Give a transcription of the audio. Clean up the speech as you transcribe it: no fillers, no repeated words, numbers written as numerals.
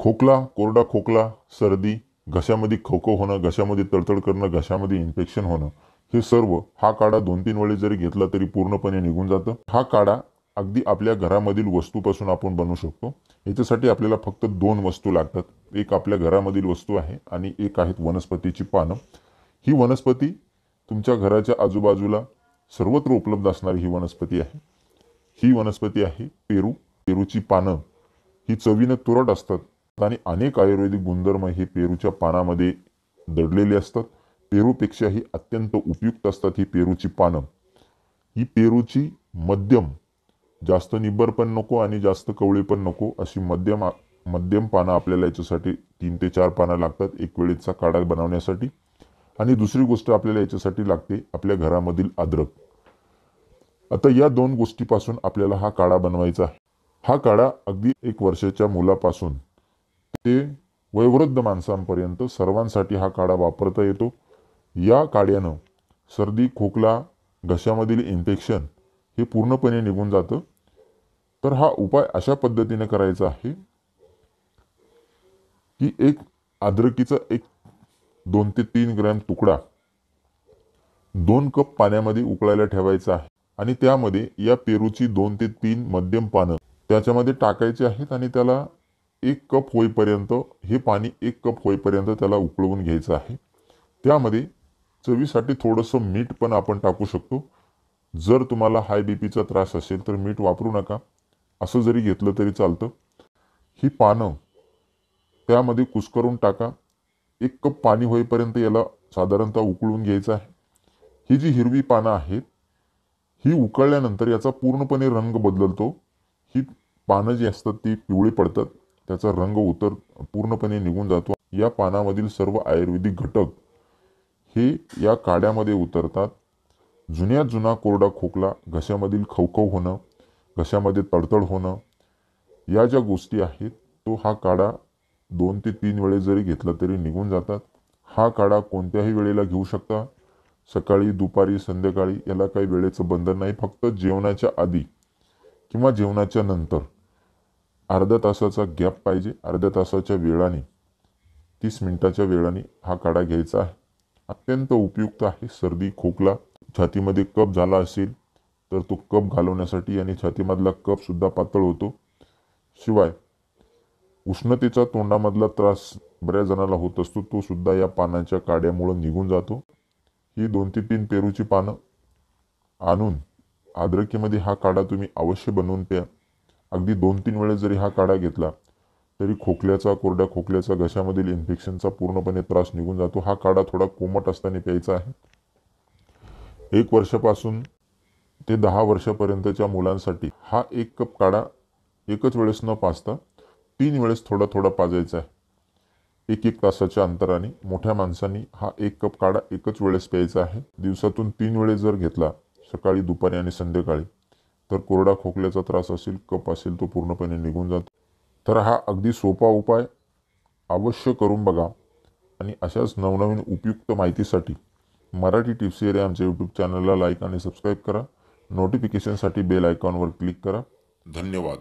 खोकला, कोरडा खोकला, सर्दी, घशामध्ये खवखव होणं, घशामध्ये तळतळ करणं, घशामध्ये इन्फेक्शन होणं, हे सर्व हा काढा 2-3 वेळेस जरी घेतला तरी पूर्णपणे निघून जातं। हा काढा अगदी आपल्या घरामधील वस्तूपासून आपण बनवू शकतो। याच्यासाठी आपल्याला फक्त 2 वस्तू लागतात। एक आपल्या घरामधील वस्तू आहे आणि एक आहेत वनस्पतीची पानं। ही वनस्पती तुमच्या घराच्या आजूबाजूला सर्वत्र उपलब्ध असणारी ही वनस्पती आहे। ही वनस्पती आहे पेरू। पेरूची पानं ही चवीने तुरट असतात आणि अनेक आयुर्वेदिक गुणधर्म हे पेरूच्या पानामध्ये दडलेले असतात। पेरूपेक्षाही अत्यंत उपयुक्त असतात ही पेरूची पानं। ही पेरूची मध्यम, जास्त निब्बर पण नको आणि जास्त कवळी पण नको, अशी मध्यम पानं आपल्याला याच्यासाठी 3 ते 4 पानं लागतात एक वेळेचा काढा बनवण्यासाठी। आणि दुसरी गोष्ट आपल्याला याच्यासाठी लागते आपल्या घरामधील अद्रक। आता या 2 गोष्टीपासून आपल्याला हा काढा बनवायचा आहे। हा काढा अगदी 1 वर्षाच्या मुलापासून ते वयोवृद्ध माणसांपर्यंत सर्वांसाठी हा काढा वापरता येतो। या काढ्यानं सर्दी, खोकला, घशामधील इन्फेक्शन हे पूर्णपणे निघून जातं। तर हा उपाय अशा पद्धतीने करायचा आहे की एक अद्रकीचा 2 ते 3 ग्रॅम तुकडा 2 कप पाण्यामध्ये उकळायला ठेवायचा आहे आणि त्यामध्ये या पेरूची 2 ते 3 मध्यम पानं त्याच्यामध्ये टाकायची आहेत आणि त्याला 1 कप होईपर्यंत, हे पाणी 1 कप होईपर्यंत त्याला उकळवून घ्यायचं आहे। त्यामध्ये चवीसाठी थोडंसं मीठ पण आपण टाकू शकतो। जर तुम्हाला हाय बीपीचा त्रास असेल तर मीठ वापरू नका, असं जरी घेतलं तरी चालतं। ही पानं त्यामध्ये कुस्करून टाका। 1 कप पाणी होईपर्यंत याला साधारणतः उकळून घ्यायचं आहे। ही जी हिरवी पानं आहेत ही उकळल्यानंतर याचा पूर्णपणे रंग बदलतो। ही पानं जी असतात ती पिवळी पडतात, त्याचा रंग पूर्णपणे निघून जातो। या पानामधील सर्व आयुर्वेदिक घटक हे या काढ्यामध्ये उतरतात। जुन्यात जुना कोरडा खोकला, घशामधील खवखव होणं, घशामध्ये तडतड होणं, या ज्या गोष्टी आहेत तो हा काढा 2 ते 3 वेळेस जरी घेतला तरी निघून जातात। हा काढा कोणत्याही वेळेला घेऊ शकता, सकाळी, दुपारी, संध्याकाळी, याला काही वेळेचं बंधन नाही। फक्त जेवणाच्या आधी किंवा जेवणाच्या नंतर अर्ध्या तासाचा गॅप पाहिजे। अर्ध्या तासाच्या वेळाने, 30 मिनिटाच्या वेळाने हा काढा घ्यायचा आहे। अत्यंत उपयुक्त आहे। सर्दी, खोकला, छातीमध्ये कफ झाला असेल तर तो कफ घालवण्यासाठी आणि छातीमधला कफ सुद्धा पातळ होतो। शिवाय उष्णतेचा तोंडामधला त्रास बऱ्याच जणांना होत असतो, तो सुद्धा या पानाच्या काढ्यामुळे निघून जातो। ही 2 ते 3 पेरूची पानं आणून अद्रकीमध्ये हा काढा तुम्ही अवश्य बनवून प्या। अगदी 2-3 वेळेस जरी हा काढा घेतला तरी खोकल्याचा, कोरड्या खोकल्याचा, घशामधील इन्फेक्शनचा पूर्णपणे त्रास निघून जातो। हा काढा थोडा कोमट असताना प्यायचा आहे। 1 वर्षापासून ते 10 वर्षापर्यंतच्या मुलांसाठी हा 1 कप काढा एकच वेळेस न पाजता 3 वेळेस थोडा थोडा पाजायचा आहे, 1-1 तासाच्या अंतराने। मोठ्या माणसांनी हा 1 कप काढा एकच वेळेस प्यायचा आहे। दिवसातून 3 वेळेस जर घेतला, सकाळी, दुपारी आणि संध्याकाळी, तर कोरडा खोकल्याचा त्रास असेल, कफ असेल, तो पूर्णपणे निघून जातो। तर हा अगदी सोपा उपाय अवश्य करून बघा आणि अशाच नवनवीन उपयुक्त माहितीसाठी मराठी टिप्स एरिया आमच्या यूट्यूब चॅनलला लाईक आणि सबस्क्राईब करा। नोटिफिकेशनसाठी बेल आयकॉनवर क्लिक करा। धन्यवाद।